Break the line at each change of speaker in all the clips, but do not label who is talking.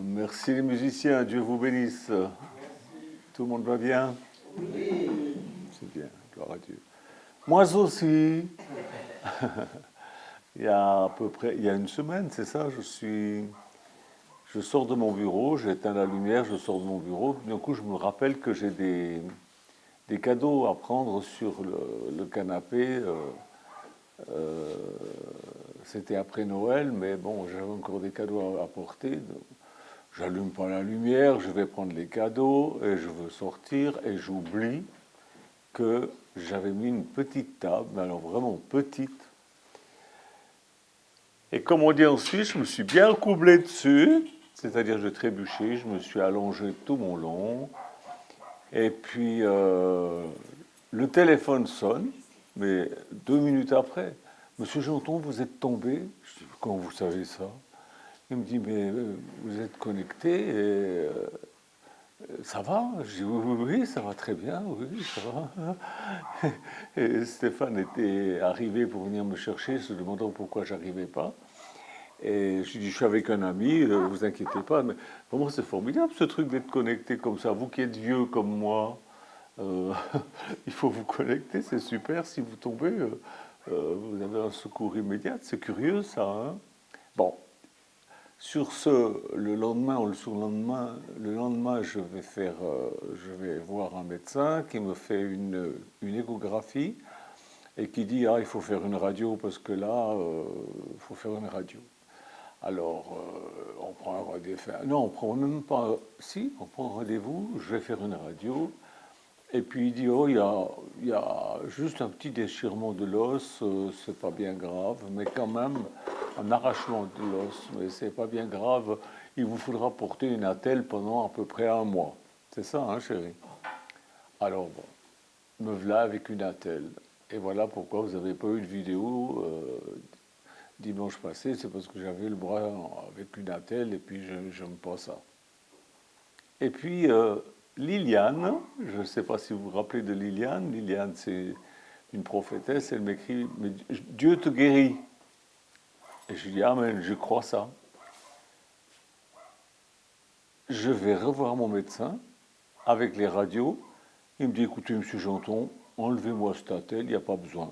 Merci les musiciens, Dieu vous bénisse. Tout le monde va bien? Oui. C'est bien, gloire à Dieu. Moi aussi. Il y a à peu près, il y a une semaine, c'est ça, je sors de mon bureau, j'éteins la lumière, je sors de mon bureau, d'un coup je me rappelle que j'ai des cadeaux à prendre sur le canapé. Euh, C'était après Noël, mais bon, j'avais encore des cadeaux à porter. J'allume pas la lumière, je vais prendre les cadeaux et je veux sortir et j'oublie que j'avais mis une petite table, mais alors vraiment petite. Et comme on dit en Suisse, je me suis bien coublé dessus, c'est-à-dire je trébuché, je me suis allongé tout mon long. Et puis le téléphone sonne, mais 2 minutes après, Monsieur Janton, vous êtes tombé. Je dis, comment vous savez ça? Il me dit, mais vous êtes connecté et ça va? Je dis, oui, oui, oui, ça va très bien, oui, ça va. Et Stéphane était arrivé pour venir me chercher, se demandant pourquoi j'arrivais pas. Et je lui dis, je suis avec un ami, vous inquiétez pas. Mais vraiment, c'est formidable ce truc d'être connecté comme ça. Vous qui êtes vieux comme moi, euh, il faut vous connecter, c'est super. Si vous tombez, vous avez un secours immédiat. C'est curieux ça, hein? Bon, sur ce, le lendemain ou le surlendemain, le lendemain, je vais voir un médecin qui me fait une échographie et qui dit ah il faut faire une radio parce que là il faut faire une radio. Alors on prend un rendez-vous. Non, on prend même pas. Si, on prend un rendez-vous. Je vais faire une radio. Et puis il dit oh il y a juste un petit déchirement de l'os, c'est pas bien grave, mais quand même un arrachement de l'os, mais c'est pas bien grave. Il vous faudra porter une attelle pendant à peu près un mois. C'est ça, hein, chérie? Alors bon, me voilà avec une attelle. Et voilà pourquoi vous n'avez pas eu de vidéo dimanche passé, c'est parce que j'avais le bras avec une attelle et puis je me passe ça. Et puis Liliane, je ne sais pas si vous vous rappelez de Liliane. Liliane, c'est une prophétesse. Elle m'écrit mais Dieu te guérit. Et je dis amen, je crois ça. Je vais revoir mon médecin avec les radios. Il me dit écoutez, monsieur Janton, enlevez-moi cette attelle, il n'y a pas besoin.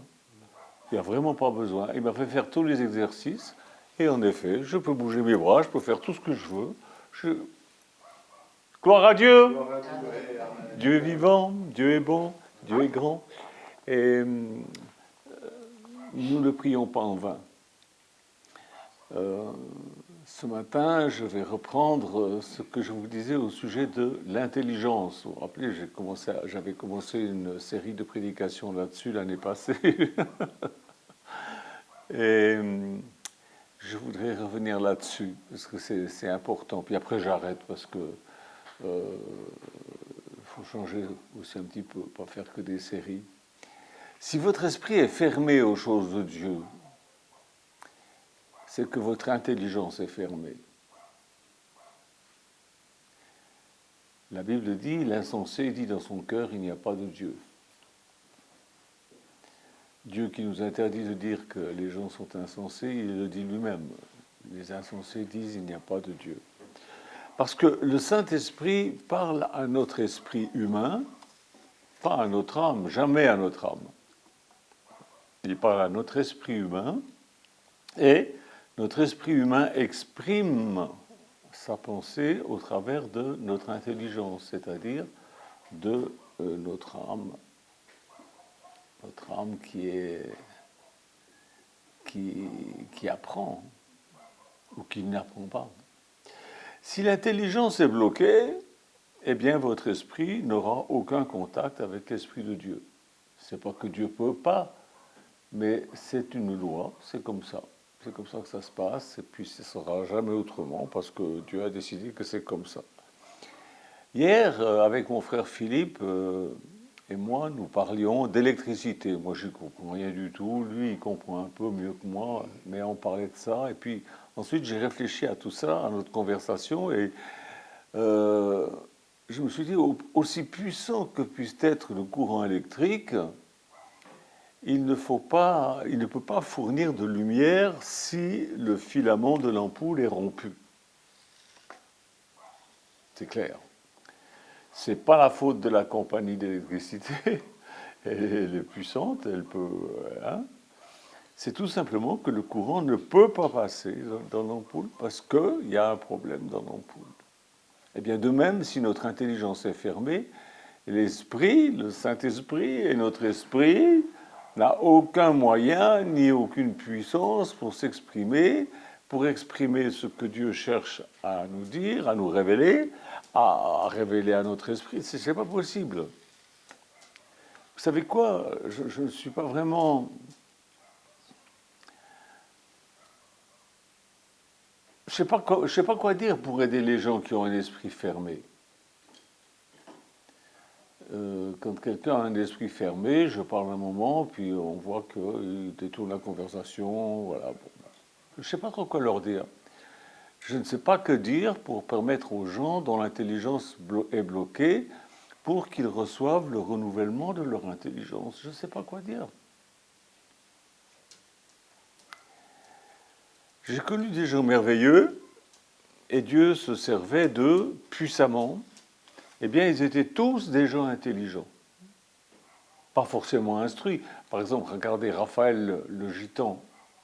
Il n'y a vraiment pas besoin. Il m'a fait faire tous les exercices. Et en effet, je peux bouger mes bras, je peux faire tout ce que je veux. Gloire à Dieu! Dieu est vivant, Dieu est bon, Dieu est grand. Et nous ne prions pas en vain. Ce matin, je vais reprendre ce que je vous disais au sujet de l'intelligence. Vous vous rappelez, j'avais commencé une série de prédications là-dessus l'année passée. Et je voudrais revenir là-dessus, parce que c'est important. Puis après, j'arrête, parce que faut changer aussi un petit peu, pas faire que des séries. Si votre esprit est fermé aux choses de Dieu, c'est que votre intelligence est fermée. La Bible dit, l'insensé dit dans son cœur, il n'y a pas de Dieu. Dieu qui nous interdit de dire que les gens sont insensés, il le dit lui-même. Les insensés disent, il n'y a pas de Dieu. Parce que le Saint-Esprit parle à notre esprit humain, pas à notre âme, jamais à notre âme. Il parle à notre esprit humain, et notre esprit humain exprime sa pensée au travers de notre intelligence, c'est-à-dire de notre âme qui apprend ou qui n'apprend pas. Si l'intelligence est bloquée, eh bien votre esprit n'aura aucun contact avec l'Esprit de Dieu. C'est pas que Dieu peut pas, mais c'est une loi, c'est comme ça. C'est comme ça que ça se passe, et puis ce ne sera jamais autrement, parce que Dieu a décidé que c'est comme ça. Hier, avec mon frère Philippe et moi, nous parlions d'électricité. Moi, je ne comprends rien du tout, lui, il comprend un peu mieux que moi, mais on parlait de ça, et puis ensuite, j'ai réfléchi à tout ça, à notre conversation, et je me suis dit, aussi puissant que puisse être le courant électrique, il ne peut pas fournir de lumière si le filament de l'ampoule est rompu. C'est clair. C'est pas la faute de la compagnie d'électricité. Elle est puissante, elle peut... hein. C'est tout simplement que le courant ne peut pas passer dans l'ampoule parce qu'il y a un problème dans l'ampoule. Eh bien, de même, si notre intelligence est fermée, l'esprit, le Saint-Esprit et notre esprit n'a aucun moyen ni aucune puissance pour s'exprimer, pour exprimer ce que Dieu cherche à nous dire, à nous révéler, à révéler à notre esprit. C'est pas possible. Vous savez quoi? Je ne suis pas vraiment... Je ne sais pas quoi dire pour aider les gens qui ont un esprit fermé. Quand quelqu'un a un esprit fermé, je parle un moment, puis on voit qu'il détourne la conversation, voilà. Bon. Je ne sais pas trop quoi leur dire. Je ne sais pas que dire pour permettre aux gens dont l'intelligence est bloquée, pour qu'ils reçoivent le renouvellement de leur intelligence. Je ne sais pas quoi dire. J'ai connu des gens merveilleux, et Dieu se servait d'eux puissamment. Eh bien, ils étaient tous des gens intelligents. Pas forcément instruits. Par exemple, regardez Raphaël le gitan.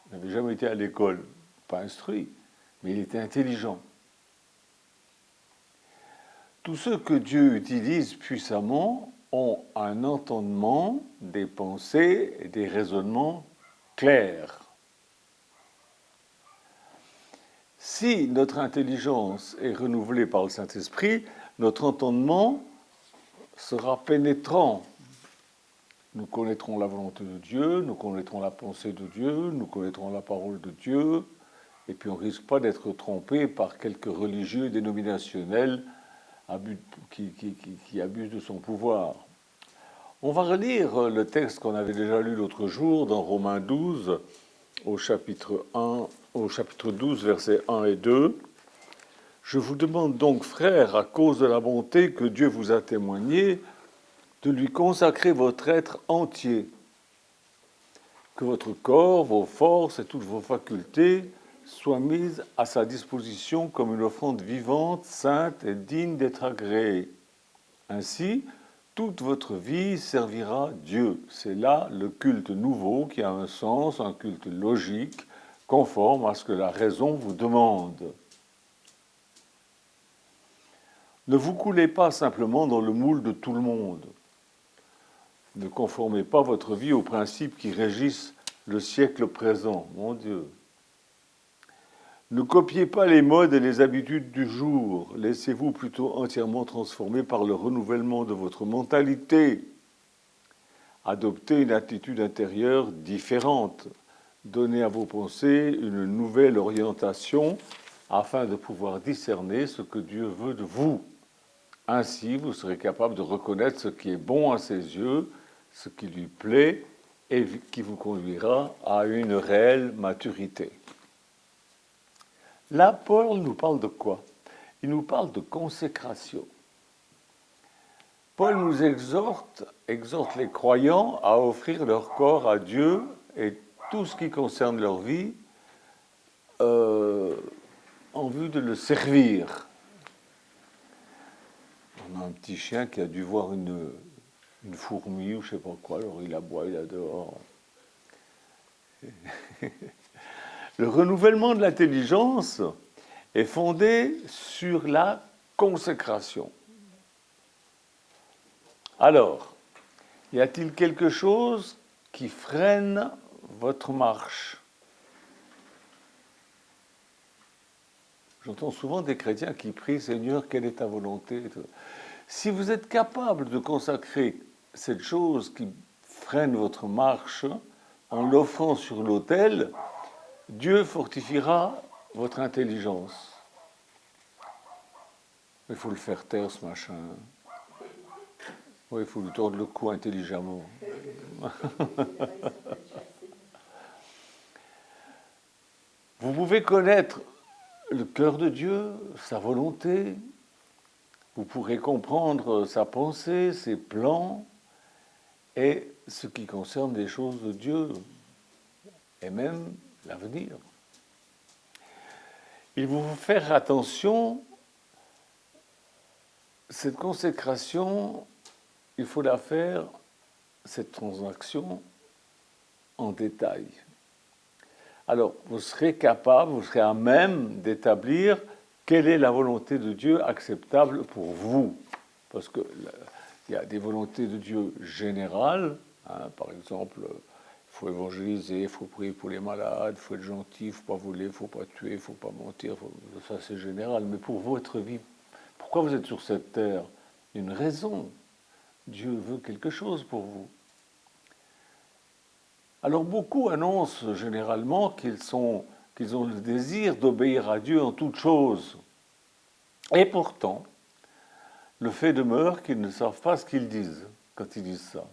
Il n'avait jamais été à l'école, pas instruit, mais il était intelligent. Tous ceux que Dieu utilise puissamment ont un entendement, des pensées et des raisonnements clairs. Si notre intelligence est renouvelée par le Saint-Esprit, notre entendement sera pénétrant. Nous connaîtrons la volonté de Dieu, nous connaîtrons la pensée de Dieu, nous connaîtrons la parole de Dieu, et puis on ne risque pas d'être trompé par quelques religieux dénominationnels qui abusent de son pouvoir. On va relire le texte qu'on avait déjà lu l'autre jour dans Romains 12, au chapitre 12, versets 1 et 2. Je vous demande donc, frères, à cause de la bonté que Dieu vous a témoignée, de lui consacrer votre être entier, que votre corps, vos forces et toutes vos facultés soient mises à sa disposition comme une offrande vivante, sainte et digne d'être agréée. Ainsi, toute votre vie servira Dieu. C'est là le culte nouveau qui a un sens, un culte logique, conforme à ce que la raison vous demande. Ne vous coulez pas simplement dans le moule de tout le monde. Ne conformez pas votre vie aux principes qui régissent le siècle présent, mon Dieu. Ne copiez pas les modes et les habitudes du jour. Laissez-vous plutôt entièrement transformer par le renouvellement de votre mentalité. Adoptez une attitude intérieure différente. Donnez à vos pensées une nouvelle orientation afin de pouvoir discerner ce que Dieu veut de vous. Ainsi, vous serez capable de reconnaître ce qui est bon à ses yeux, ce qui lui plaît et qui vous conduira à une réelle maturité. Là, Paul nous parle de quoi? Il nous parle de consécration. Paul nous exhorte les croyants à offrir leur corps à Dieu et tout ce qui concerne leur vie en vue de le servir. On a un petit chien qui a dû voir une fourmi ou je ne sais pas quoi, alors il aboie, il adore. Le renouvellement de l'intelligence est fondé sur la consécration. Alors, y a-t-il quelque chose qui freine votre marche? J'entends souvent des chrétiens qui prient « Seigneur, quelle est ta volonté ?» Si vous êtes capable de consacrer cette chose qui freine votre marche en l'offrant sur l'autel, Dieu fortifiera votre intelligence. Il faut le faire taire, ce machin. Oui, il faut lui tordre le cou intelligemment. Vous pouvez connaître le cœur de Dieu, sa volonté. Vous pourrez comprendre sa pensée, ses plans et ce qui concerne les choses de Dieu et même l'avenir. Il faut faire attention cette consécration, il faut la faire, cette transaction, en détail. Alors, vous serez capable, vous serez à même d'établir quelle est la volonté de Dieu acceptable pour vous. Parce qu'il y a des volontés de Dieu générales, hein, par exemple, il faut évangéliser, il faut prier pour les malades, il faut être gentil, il ne faut pas voler, il ne faut pas tuer, il ne faut pas mentir, ça c'est général. Mais pour votre vie, pourquoi vous êtes sur cette terre? Une raison. Dieu veut quelque chose pour vous. Alors beaucoup annoncent généralement qu'ils ont le désir d'obéir à Dieu en toutes choses. Et pourtant, le fait demeure qu'ils ne savent pas ce qu'ils disent quand ils disent ça.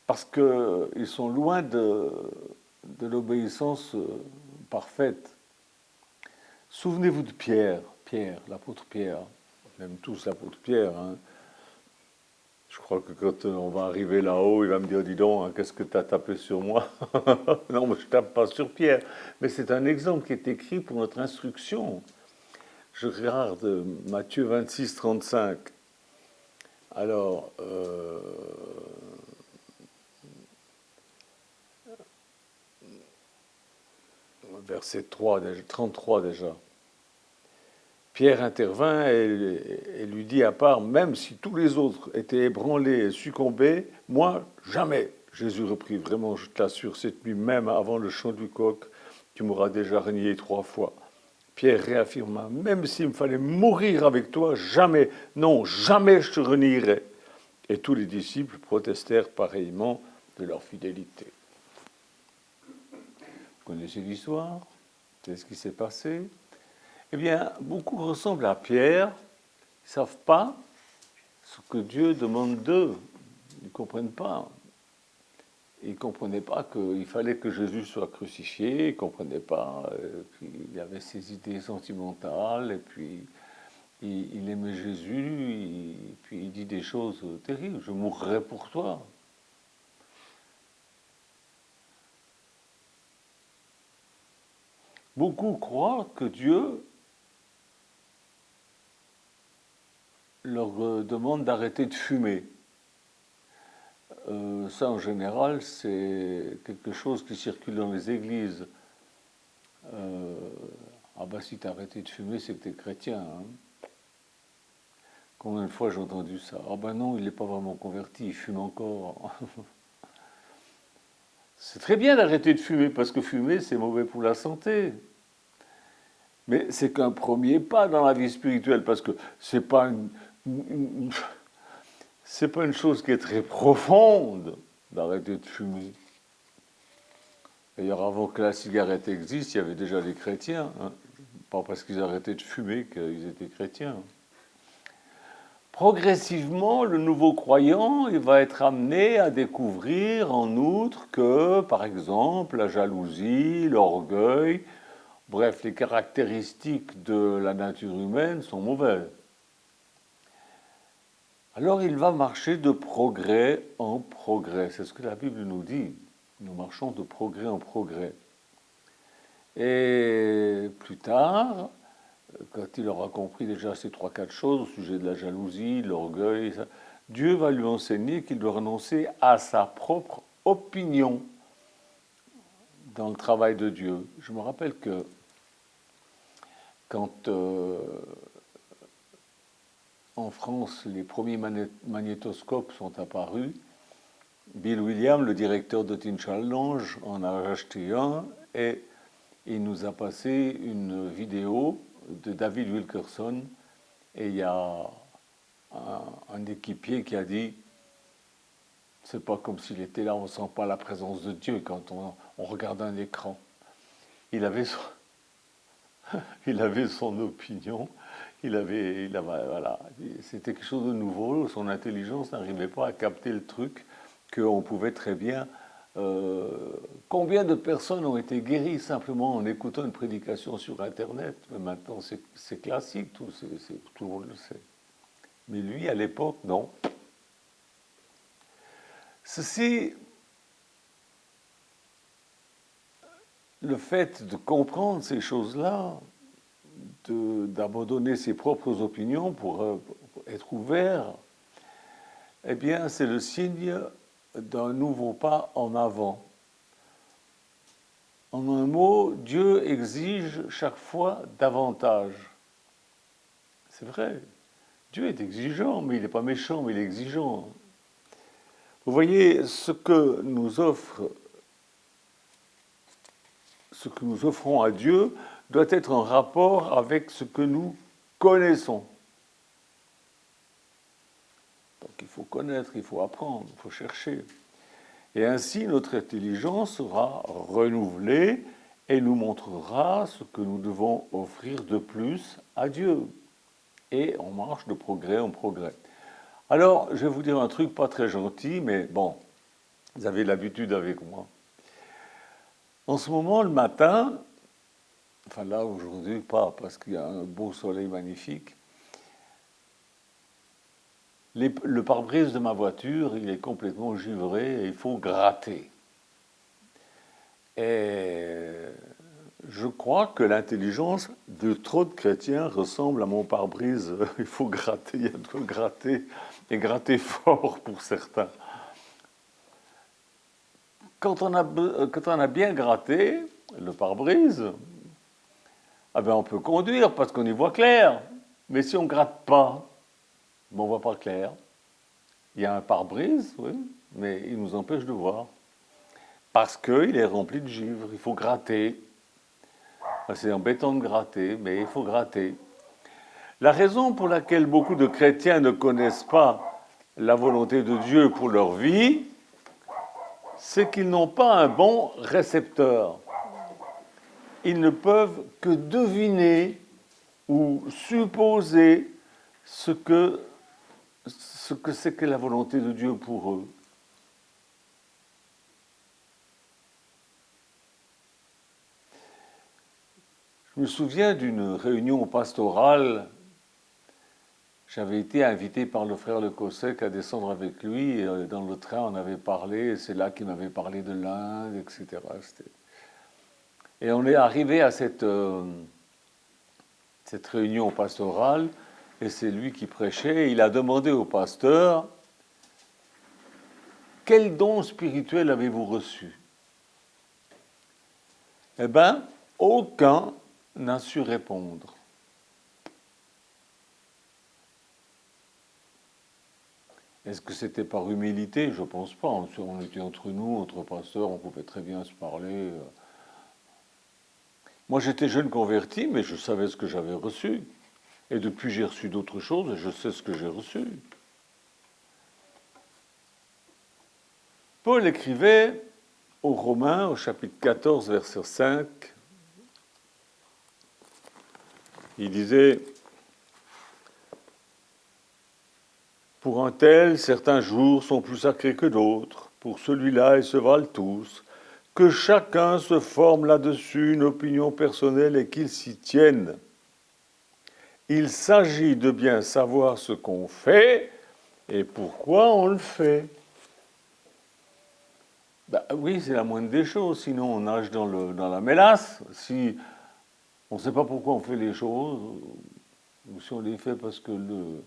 Parce qu'ils sont loin de l'obéissance parfaite. Souvenez-vous de Pierre, l'apôtre Pierre, même tous l'apôtre Pierre. Hein. Je crois que quand on va arriver là-haut, il va me dire, dis donc, hein, qu'est-ce que tu as tapé sur moi? Non, mais je ne tape pas sur Pierre. Mais c'est un exemple qui est écrit pour notre instruction. Je regarde Matthieu 26, 35. Alors, verset 3, 33 déjà. Pierre intervint et lui dit à part, même si tous les autres étaient ébranlés et succombés, moi, jamais. Jésus reprit, vraiment, je t'assure, cette nuit même, avant le chant du coq, tu m'auras déjà renié 3 fois. Pierre réaffirma, même s'il me fallait mourir avec toi, jamais, non, jamais je te renierai. Et tous les disciples protestèrent pareillement de leur fidélité. Vous connaissez l'histoire? C'est ce qui s'est passé? Eh bien, beaucoup ressemblent à Pierre, ils ne savent pas ce que Dieu demande d'eux. Ils ne comprennent pas. Ils ne comprenaient pas qu'il fallait que Jésus soit crucifié, ils ne comprenaient pas qu'il avait ses idées sentimentales, et puis il aimait Jésus, et puis il dit des choses terribles, je mourrai pour toi. Beaucoup croient que Dieu leur demande d'arrêter de fumer. Ça, en général, c'est quelque chose qui circule dans les églises. Ah ben, si tu as arrêté de fumer, c'est que tu es chrétien. Hein. Combien de fois j'ai entendu ça? Ah ben non, il n'est pas vraiment converti, il fume encore. C'est très bien d'arrêter de fumer, parce que fumer, c'est mauvais pour la santé. Mais c'est qu'un premier pas dans la vie spirituelle, parce que c'est pas c'est pas une chose qui est très profonde d'arrêter de fumer. D'ailleurs, avant que la cigarette existe, il y avait déjà des chrétiens. Hein. Pas parce qu'ils arrêtaient de fumer qu'ils étaient chrétiens. Progressivement, le nouveau croyant, il va être amené à découvrir en outre que, par exemple, la jalousie, l'orgueil, bref, les caractéristiques de la nature humaine sont mauvaises. Alors il va marcher de progrès en progrès. C'est ce que la Bible nous dit. Nous marchons de progrès en progrès. Et plus tard, quand il aura compris déjà ces 3-4 choses au sujet de la jalousie, l'orgueil, Dieu va lui enseigner qu'il doit renoncer à sa propre opinion dans le travail de Dieu. Je me rappelle que quand en France les premiers magnétoscopes sont apparus, Bill Williams, le directeur de Teen Challenge, en a acheté un et il nous a passé une vidéo de David Wilkerson et il y a un équipier qui a dit c'est pas comme s'il était là, on sent pas la présence de Dieu quand on regarde un écran. Il avait son opinion, voilà, c'était quelque chose de nouveau, son intelligence n'arrivait pas à capter le truc qu'on pouvait très bien. Combien de personnes ont été guéries simplement en écoutant une prédication sur Internet? Mais maintenant, c'est classique, tout le monde le sait. Mais lui, à l'époque, non. Ceci, le fait de comprendre ces choses-là d'abandonner ses propres opinions pour être ouvert, eh bien, c'est le signe d'un nouveau pas en avant. En un mot, Dieu exige chaque fois davantage. C'est vrai, Dieu est exigeant, mais il n'est pas méchant, mais il est exigeant. Vous voyez, ce que nous offrons à Dieu doit être en rapport avec ce que nous connaissons. Donc il faut connaître, il faut apprendre, il faut chercher. Et ainsi, notre intelligence sera renouvelée et nous montrera ce que nous devons offrir de plus à Dieu. Et on marche de progrès en progrès. Alors, je vais vous dire un truc pas très gentil, mais bon, vous avez l'habitude avec moi. En ce moment, le matin, enfin là aujourd'hui pas, parce qu'il y a un beau soleil magnifique, le pare-brise de ma voiture, il est complètement givré et il faut gratter. Et je crois que l'intelligence de trop de chrétiens ressemble à mon pare-brise. Il faut gratter, il y a de quoi gratter, et gratter fort pour certains. Quand on a bien gratté le pare-brise, ah ben on peut conduire parce qu'on y voit clair. Mais si on ne gratte pas, ben on ne voit pas clair. Il y a un pare-brise, oui, mais il nous empêche de voir. Parce qu'il est rempli de givre, il faut gratter. C'est embêtant de gratter, mais il faut gratter. La raison pour laquelle beaucoup de chrétiens ne connaissent pas la volonté de Dieu pour leur vie, c'est qu'ils n'ont pas un bon récepteur. Ils ne peuvent que deviner ou supposer ce que c'est que la volonté de Dieu pour eux. Je me souviens d'une réunion pastorale. J'avais été invité par le frère Le Cossec à descendre avec lui. Et dans le train, on avait parlé. C'est là qu'il m'avait parlé de l'Inde, etc. Et on est arrivé à cette réunion pastorale. Et c'est lui qui prêchait. Et il a demandé au pasteur, « Quel don spirituel avez-vous reçu ?» Eh bien, aucun n'a su répondre. Est-ce que c'était par humilité? Je ne pense pas. On était entre nous, entre pasteurs, on pouvait très bien se parler. Moi, j'étais jeune converti, mais je savais ce que j'avais reçu. Et depuis, j'ai reçu d'autres choses et je sais ce que j'ai reçu. Paul écrivait aux Romains, au chapitre 14, verset 5, il disait « Pour un tel, certains jours sont plus sacrés que d'autres. Pour celui-là, ils se valent tous. Que chacun se forme là-dessus une opinion personnelle et qu'il s'y tienne. Il s'agit de bien savoir ce qu'on fait et pourquoi on le fait. » Ben oui, c'est la moindre des choses, sinon on nage dans la mélasse. Si on ne sait pas pourquoi on fait les choses, ou si on les fait parce que le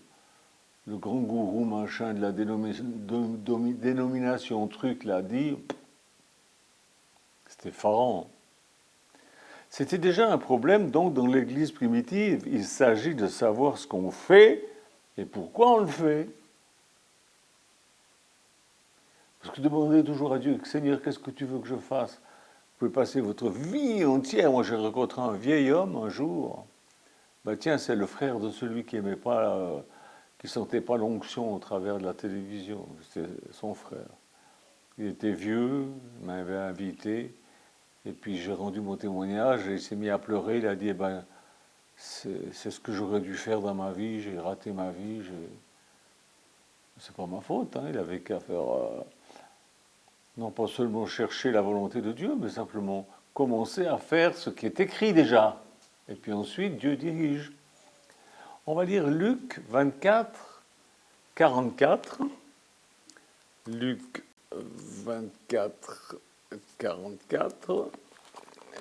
grand gourou machin de la dénomination truc l'a dit, c'était effarant. C'était déjà un problème donc dans l'Église primitive. Il s'agit de savoir ce qu'on fait et pourquoi on le fait. Parce que demandez toujours à Dieu, Seigneur, qu'est-ce que tu veux que je fasse? Vous pouvez passer votre vie entière. Moi, j'ai rencontré un vieil homme un jour. Ben, tiens, c'est le frère de celui qui aimait pas, qui sentait pas l'onction au travers de la télévision. C'était son frère. Il était vieux, il m'avait invité. Et puis j'ai rendu mon témoignage et il s'est mis à pleurer. Il a dit, eh ben, c'est ce que j'aurais dû faire dans ma vie. J'ai raté ma vie. C'est pas ma faute. Hein, il avait qu'à faire, non pas seulement chercher la volonté de Dieu, mais simplement commencer à faire ce qui est écrit déjà. Et puis ensuite, Dieu dirige. On va lire Luc 24, 44. Luc 24, 44.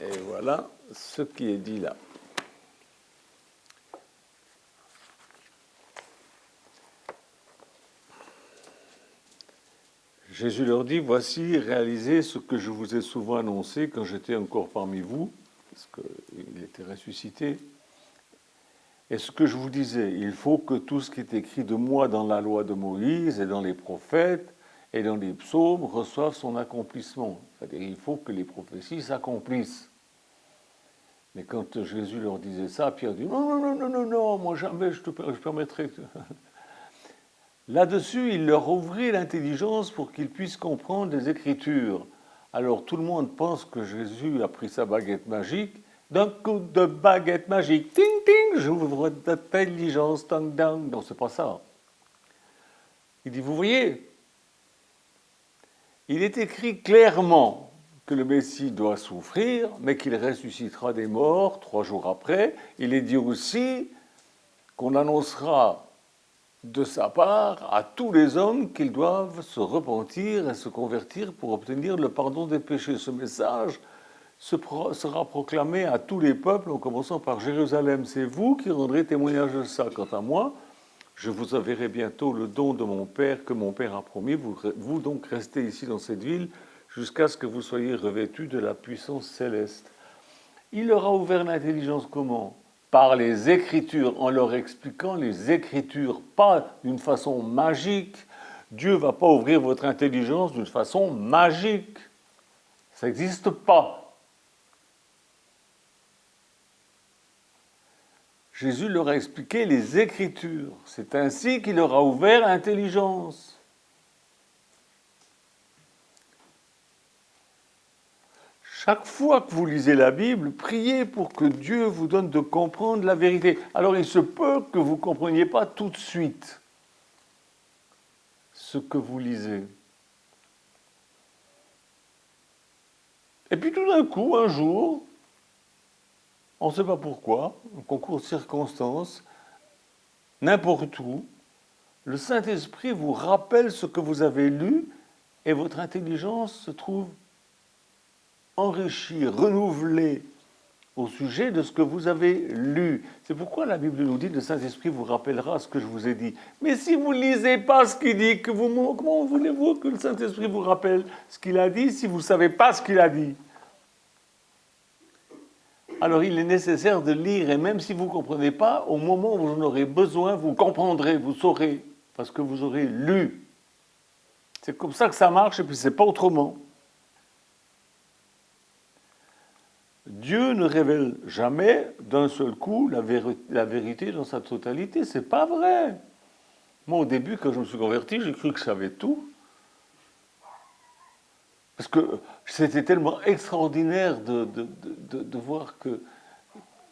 Et voilà ce qui est dit là. Jésus leur dit, voici, réalisez ce que je vous ai souvent annoncé quand j'étais encore parmi vous, parce qu'il était ressuscité. Et ce que je vous disais, il faut que tout ce qui est écrit de moi dans la loi de Moïse et dans les prophètes et dans les psaumes reçoive son accomplissement. C'est-à-dire il faut que les prophéties s'accomplissent. Mais quand Jésus leur disait ça, Pierre dit non, non, non, non, non, non, moi jamais je permettrai. Là-dessus, il leur ouvrit l'intelligence pour qu'ils puissent comprendre les Écritures. Alors tout le monde pense que Jésus a pris sa baguette magique. D'un coup de baguette magique, ting ting, j'ouvre l'intelligence, tang dang. Non, c'est pas ça. Il dit, vous voyez, il est écrit clairement que le Messie doit souffrir, mais qu'il ressuscitera des morts 3 jours après. Il est dit aussi qu'on annoncera de sa part à tous les hommes qu'ils doivent se repentir et se convertir pour obtenir le pardon des péchés. Ce message sera proclamé à tous les peuples, en commençant par Jérusalem. C'est vous qui rendrez témoignage de ça. Quant à moi, je vous enverrai bientôt le don de mon Père que mon Père a promis. Vous donc restez ici dans cette ville jusqu'à ce que vous soyez revêtus de la puissance céleste. Il leur a ouvert l'intelligence comment ? Par les Écritures, en leur expliquant les Écritures, pas d'une façon magique. Dieu ne va pas ouvrir votre intelligence d'une façon magique. Ça n'existe pas. Jésus leur a expliqué les Écritures. C'est ainsi qu'il leur a ouvert l'intelligence. Chaque fois que vous lisez la Bible, priez pour que Dieu vous donne de comprendre la vérité. Alors il se peut que vous ne compreniez pas tout de suite ce que vous lisez. Et puis tout d'un coup, un jour, on ne sait pas pourquoi, un concours de circonstances, n'importe où, le Saint-Esprit vous rappelle ce que vous avez lu et votre intelligence se trouve enrichie, renouvelée au sujet de ce que vous avez lu. C'est pourquoi la Bible nous dit, le Saint-Esprit vous rappellera ce que je vous ai dit. Mais si vous ne lisez pas ce qu'il dit, comment voulez-vous que le Saint-Esprit vous rappelle ce qu'il a dit si vous ne savez pas ce qu'il a dit ? Alors il est nécessaire de lire, et même si vous ne comprenez pas, au moment où vous en aurez besoin, vous comprendrez, vous saurez, parce que vous aurez lu. C'est comme ça que ça marche, et puis c'est pas autrement. Dieu ne révèle jamais d'un seul coup la vérité dans sa totalité. C'est pas vrai. Moi, au début, quand je me suis converti, j'ai cru que je savais tout. Parce que c'était tellement extraordinaire de voir que,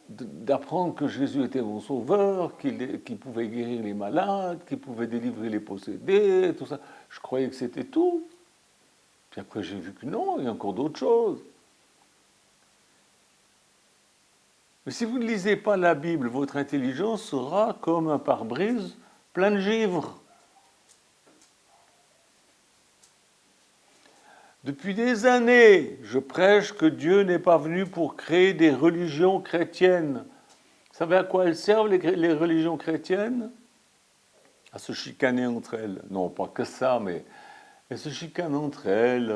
d'apprendre que Jésus était mon sauveur, qu'il pouvait guérir les malades, qu'il pouvait délivrer les possédés, tout ça. Je croyais que c'était tout. Puis après, j'ai vu que non, il y a encore d'autres choses. Mais si vous ne lisez pas la Bible, votre intelligence sera comme un pare-brise plein de givre. Depuis des années, je prêche que Dieu n'est pas venu pour créer des religions chrétiennes. Vous savez à quoi elles servent, les religions chrétiennes ? À se chicaner entre elles. Non, pas que ça, mais elles se chicanent entre elles.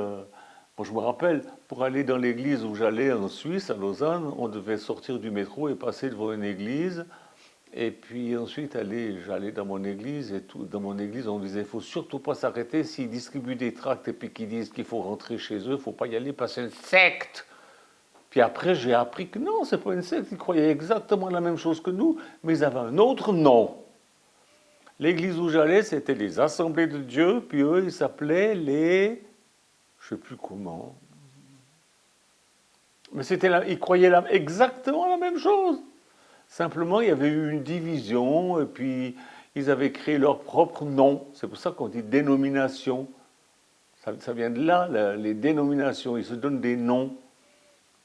Bon, je me rappelle, pour aller dans l'église où j'allais en Suisse, à Lausanne, on devait sortir du métro et passer devant une église. Et puis ensuite, j'allais dans mon église. Et dans mon église, on disait, il ne faut surtout pas s'arrêter. S'ils distribuent des tracts et puis qu'ils disent qu'il faut rentrer chez eux, il ne faut pas y aller parce que c'est une secte. Puis après, j'ai appris que non, ce n'est pas une secte. Ils croyaient exactement la même chose que nous, mais ils avaient un autre nom. L'église où j'allais, c'était les Assemblées de Dieu. Puis eux, ils s'appelaient les... je ne sais plus comment. Mais ils croyaient exactement la même chose. Simplement, il y avait eu une division, et puis ils avaient créé leur propre nom. C'est pour ça qu'on dit dénomination. Ça vient de là, les dénominations. Ils se donnent des noms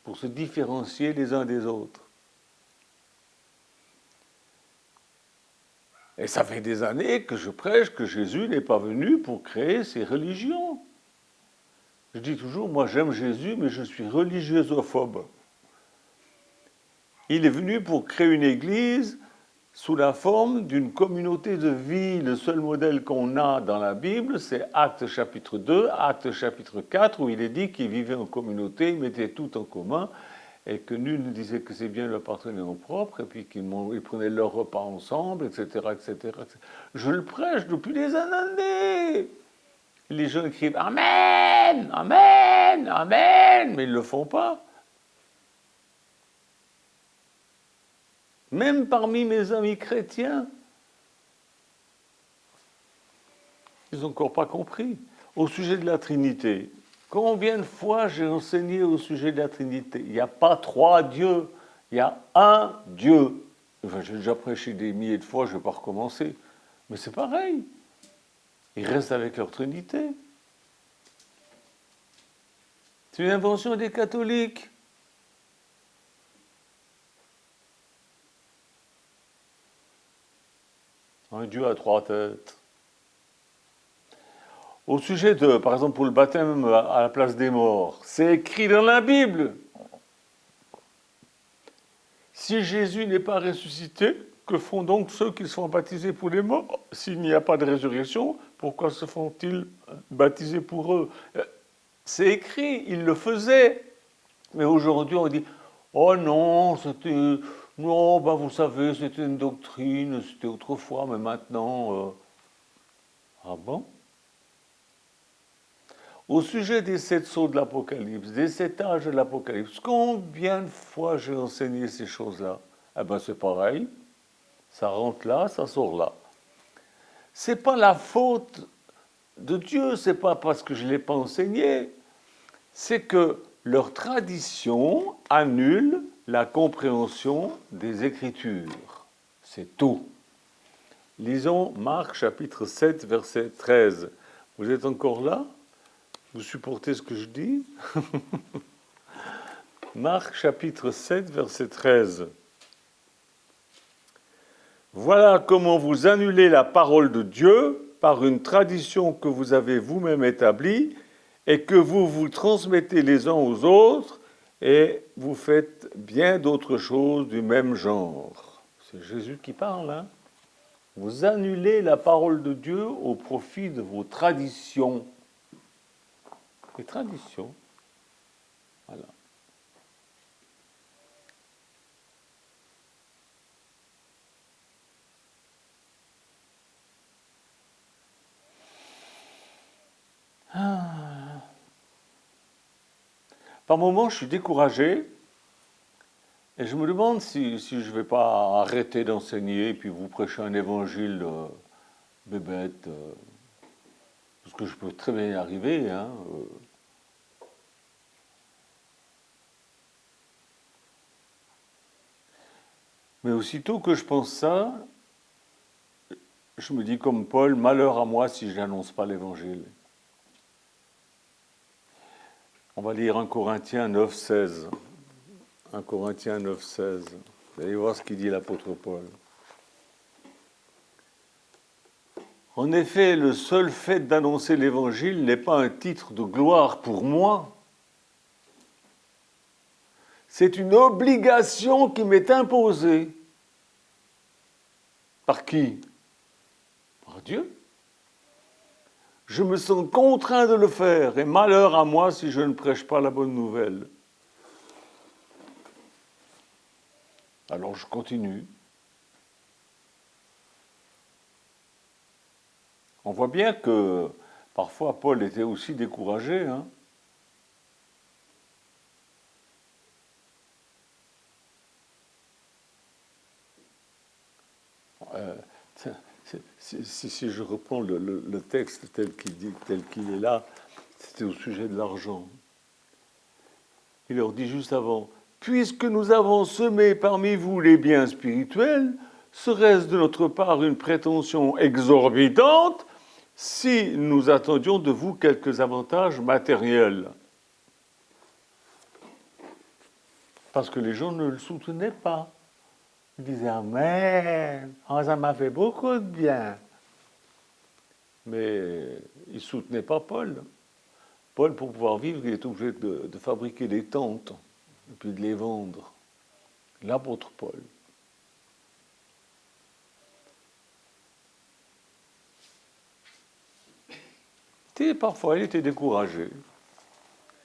pour se différencier les uns des autres. Et ça fait des années que je prêche que Jésus n'est pas venu pour créer ces religions. Je dis toujours, moi j'aime Jésus, mais je suis religieusophobe. Il est venu pour créer une église sous la forme d'une communauté de vie. Le seul modèle qu'on a dans la Bible, c'est Actes chapitre 2, Actes chapitre 4, où il est dit qu'ils vivaient en communauté, ils mettaient tout en commun, et que nul ne disait que c'est bien de leur partenaire au propre, et puis qu'ils prenaient leur repas ensemble, etc., etc., etc. Je le prêche depuis des années. Les gens écrivent Amen, Amen, Amen, mais ils ne le font pas. Même parmi mes amis chrétiens, ils n'ont encore pas compris. Au sujet de la Trinité, combien de fois j'ai enseigné au sujet de la Trinité? Il n'y a pas trois dieux, il y a un Dieu. Enfin, j'ai déjà prêché des milliers de fois, je ne vais pas recommencer. Mais c'est pareil. Ils restent avec leur Trinité. C'est une invention des catholiques. Un Dieu à trois têtes. Au sujet de, par exemple, pour le baptême à la place des morts, c'est écrit dans la Bible. Si Jésus n'est pas ressuscité, que font donc ceux qui sont baptisés pour les morts? S'il n'y a pas de résurrection, pourquoi se font-ils baptiser pour eux? C'est écrit, ils le faisaient. Mais aujourd'hui, on dit, oh non, c'était, non, ben vous savez, c'était une doctrine, c'était autrefois, mais maintenant, ah bon? Au sujet des 7 sceaux de l'Apocalypse, des 7 âges de l'Apocalypse, combien de fois j'ai enseigné ces choses-là? Eh bien, c'est pareil. Ça rentre là, ça sort là. C'est pas la faute de Dieu, c'est pas parce que je ne l'ai pas enseigné. C'est que leur tradition annule la compréhension des Écritures. C'est tout. Lisons Marc chapitre 7, verset 13. Vous êtes encore là? Vous supportez ce que je dis? Marc chapitre 7, verset 13. Voilà comment vous annulez la parole de Dieu par une tradition que vous avez vous-même établie et que vous vous transmettez les uns aux autres et vous faites bien d'autres choses du même genre. C'est Jésus qui parle, hein? Vous annulez la parole de Dieu au profit de vos traditions. Les traditions, voilà. Par moments, je suis découragé et je me demande si je ne vais pas arrêter d'enseigner et puis vous prêcher un évangile bébête, parce que je peux très bien y arriver, hein. Mais aussitôt que je pense ça, je me dis comme Paul, malheur à moi si je n'annonce pas l'évangile. On va lire 1 Corinthiens 9, 16. 1 Corinthiens 9, 16. Vous allez voir ce qu'il dit l'apôtre Paul. En effet, le seul fait d'annoncer l'évangile n'est pas un titre de gloire pour moi. C'est une obligation qui m'est imposée. Par qui? Par Dieu. Je me sens contraint de le faire, et malheur à moi si je ne prêche pas la bonne nouvelle. Alors je continue. On voit bien que parfois Paul était aussi découragé, hein. Si je reprends le texte tel qu'il est là, c'était au sujet de l'argent. Il leur dit juste avant, « Puisque nous avons semé parmi vous les biens spirituels, serait-ce de notre part une prétention exorbitante si nous attendions de vous quelques avantages matériels ?» Parce que les gens ne le soutenaient pas. Ils disaient « Amen, ça m'a fait beaucoup de bien. » Mais ils ne soutenaient pas Paul. Paul, pour pouvoir vivre, il est obligé de fabriquer des tentes et puis de les vendre. L'apôtre Paul. Parfois, il était découragé.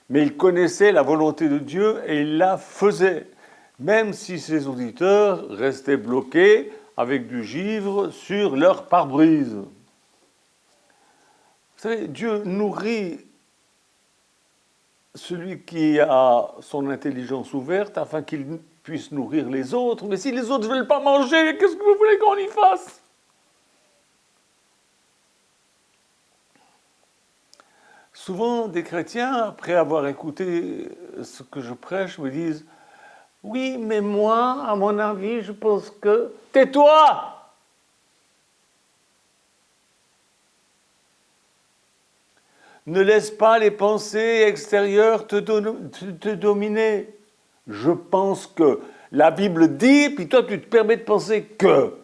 Mais il connaissait la volonté de Dieu et il la faisait, même si ses auditeurs restaient bloqués avec du givre sur leur pare-brise. Vous savez, Dieu nourrit celui qui a son intelligence ouverte afin qu'il puisse nourrir les autres. Mais si les autres ne veulent pas manger, qu'est-ce que vous voulez qu'on y fasse? Souvent, des chrétiens, après avoir écouté ce que je prêche, me disent « Oui, mais moi, à mon avis, je pense que... » Tais-toi! Ne laisse pas les pensées extérieures te dominer. Je pense que la Bible dit, puis toi tu te permets de penser que.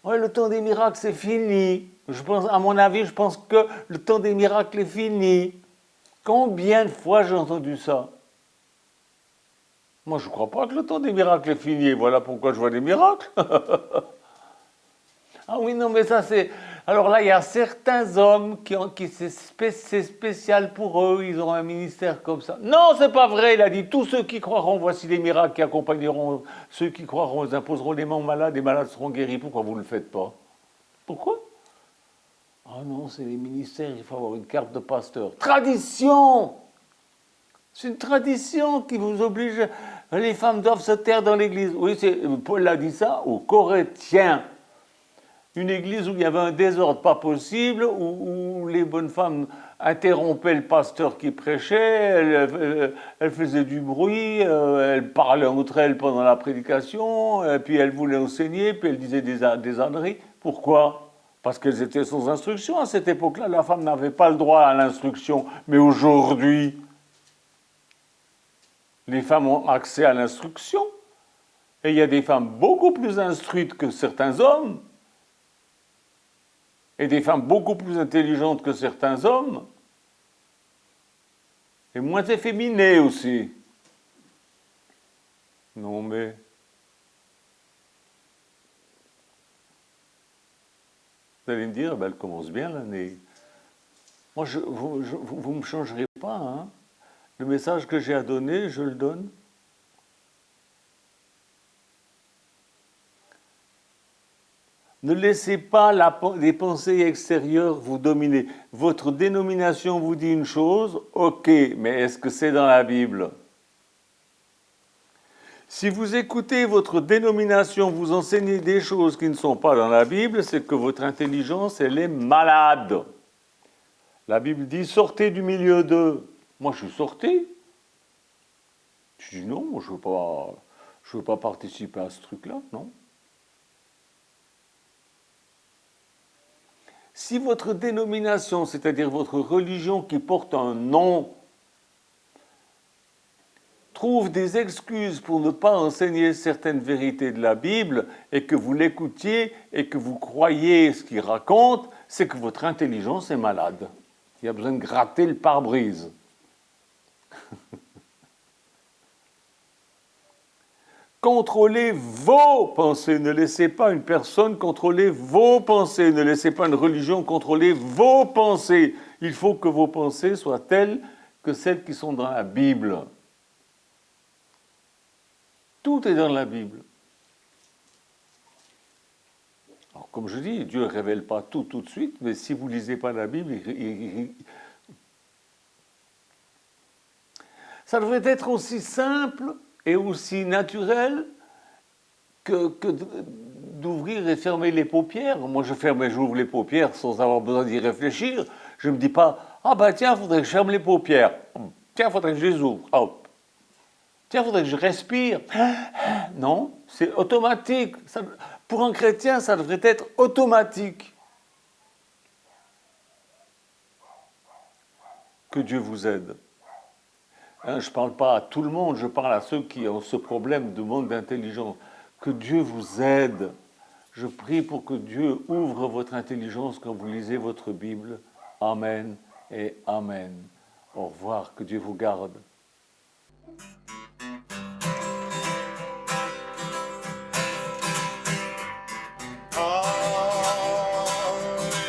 Ouais, le temps des miracles c'est fini. Je pense, à mon avis, je pense que le temps des miracles est fini. Combien de fois j'ai entendu ça? Moi je ne crois pas que le temps des miracles est fini. Voilà pourquoi je vois des miracles. Ah oui, non, mais ça c'est... Alors là, il y a certains hommes qui c'est spécial pour eux, ils ont un ministère comme ça. Non, c'est pas vrai, il a dit, tous ceux qui croiront, voici les miracles qui accompagneront ceux qui croiront, ils imposeront les mains aux malades, les malades seront guéris. Pourquoi vous ne le faites pas? Pourquoi? Ah non, c'est les ministères, il faut avoir une carte de pasteur. Tradition! C'est une tradition qui vous oblige, les femmes doivent se taire dans l'église. Oui, Paul a dit ça aux Corinthiens. Une église où il y avait un désordre pas possible, où les bonnes femmes interrompaient le pasteur qui prêchait, elles faisaient du bruit, elles parlaient entre elles pendant la prédication, puis elles voulaient enseigner, puis elles disaient des âneries. Pourquoi? Parce qu'elles étaient sans instruction. À cette époque-là, la femme n'avait pas le droit à l'instruction. Mais aujourd'hui, les femmes ont accès à l'instruction. Et il y a des femmes beaucoup plus instruites que certains hommes, et des femmes beaucoup plus intelligentes que certains hommes, et moins efféminées aussi. Non mais... Vous allez me dire, ben, elle commence bien l'année. Moi, vous ne me changerez pas, hein. Le message que j'ai à donner, je le donne. Ne laissez pas les pensées extérieures vous dominer. Votre dénomination vous dit une chose, ok, mais est-ce que c'est dans la Bible? Si vous écoutez votre dénomination vous enseigner des choses qui ne sont pas dans la Bible, c'est que votre intelligence, elle est malade. La Bible dit, sortez du milieu d'eux. Moi, je suis sorti. Je dis non, je ne veux pas participer à ce truc-là, non. Si votre dénomination, c'est-à-dire votre religion qui porte un nom, trouve des excuses pour ne pas enseigner certaines vérités de la Bible et que vous l'écoutiez et que vous croyez ce qu'il raconte, c'est que votre intelligence est malade. Il y a besoin de gratter le pare-brise. Contrôlez vos pensées, ne laissez pas une personne contrôler vos pensées, ne laissez pas une religion contrôler vos pensées. Il faut que vos pensées soient telles que celles qui sont dans la Bible. Tout est dans la Bible. Alors, comme je dis, Dieu ne révèle pas tout de suite, mais si vous ne lisez pas la Bible, ça devrait être aussi simple et aussi naturel que d'ouvrir et fermer les paupières. Moi, je ferme et j'ouvre les paupières sans avoir besoin d'y réfléchir. Je ne me dis pas, ah ben tiens, il faudrait que je ferme les paupières. Tiens, il faudrait que je les ouvre. Hop. Tiens, il faudrait que je respire. Non, c'est automatique. Pour un chrétien, ça devrait être automatique. Que Dieu vous aide. Hein, je ne parle pas à tout le monde, je parle à ceux qui ont ce problème de manque d'intelligence. Que Dieu vous aide. Je prie pour que Dieu ouvre votre intelligence quand vous lisez votre Bible. Amen et Amen. Au revoir, que Dieu vous garde.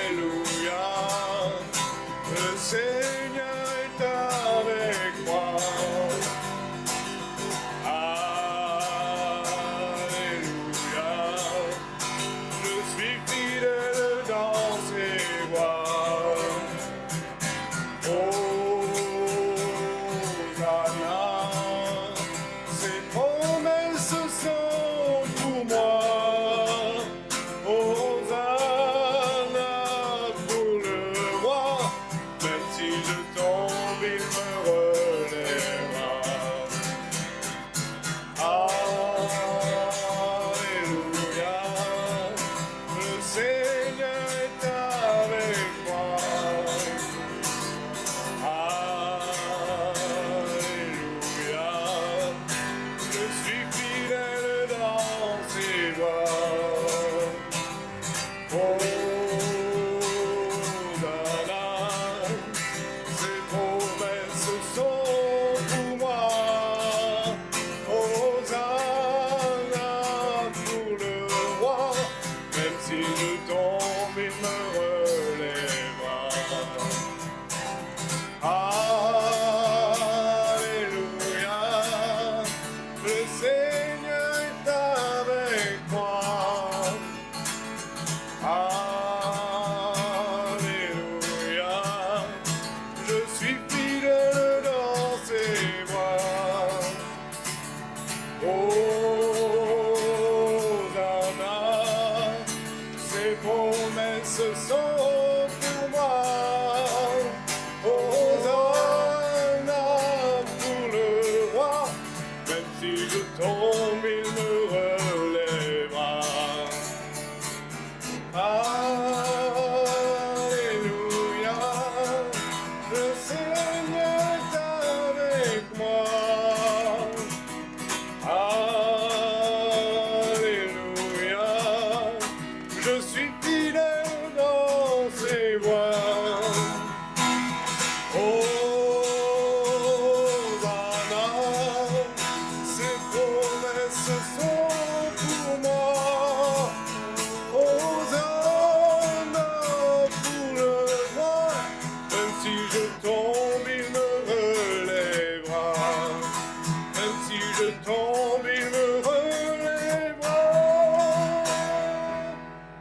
Alléluia, si je tombe, il me relèvera. Alléluia, le Seigneur est avec moi. Alléluia, je suis fidèle dans ses voies. Hosanna, ses promesses sont